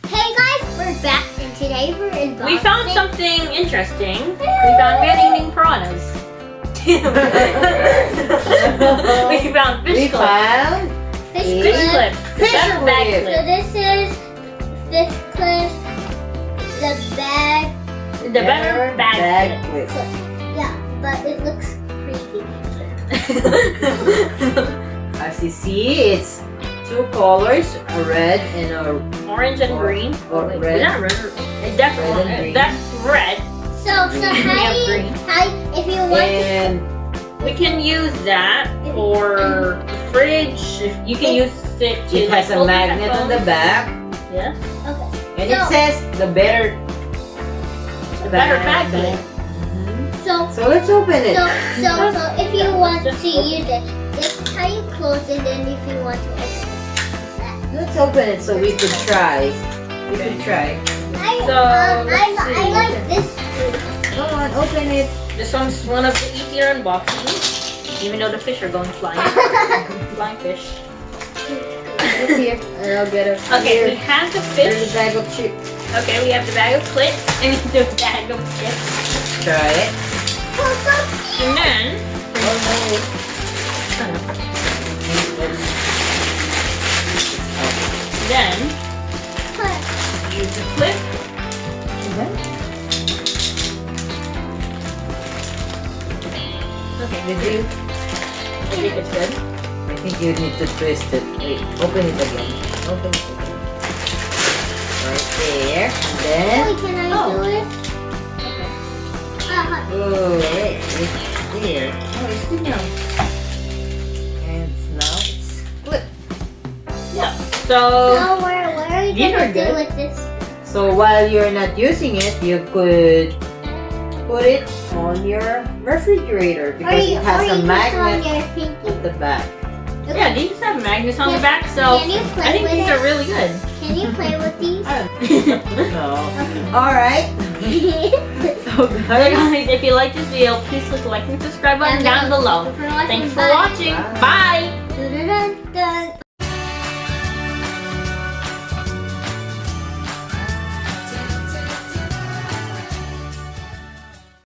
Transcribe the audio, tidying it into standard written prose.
Hey guys, we're back and today we're unboxing. We found something interesting. We found man-eating piranhas. We found fish clips. fish clips. Fish bag So clip. this is fish clips, the bag. The better bag clip. Yeah, but it looks creepy. As you see, it's two colors, a red and a Orange and green. or Is red. that red? That's Red and green. that's red. So green. if you want And We can use that for the fridge. If you can use it to it has a hold magnet on the back, Yes. okay. and it says the better Bag clip. So let's open it. so if you want to use it, this is how you close it, and if you want to open it, Let's open it so we could try. We could try. I let's like see. this. Come on, open it. This one's one of the easier unboxings. Even though the fish are going flying. Flying fish. It's here, and I'll get it. Okay, we Here. have the There's fish. a bag of chips. Okay, we have the bag of clips and the bag of chips. Try it. And then use the clip. Okay, Did you? I think it's good. I think you need to twist it. Wait, open it again. Open it again. Right there. And then, Can I do it? oh, it's there. Oh, it's good now. And now it's split. Yeah. So So where are you These are gonna do good. with this? So while you're not using it, you could put it on your refrigerator because it has a magnet on your pinky. at the back. yeah, these have magnets on the back, so Can you I play think with these it? are really good. Can you play with these? No. All right. So So guys, guys, if you like this video, please click the like and subscribe button down below. Thanks for watching. Bye. Bye. Dun, dun, dun, dun.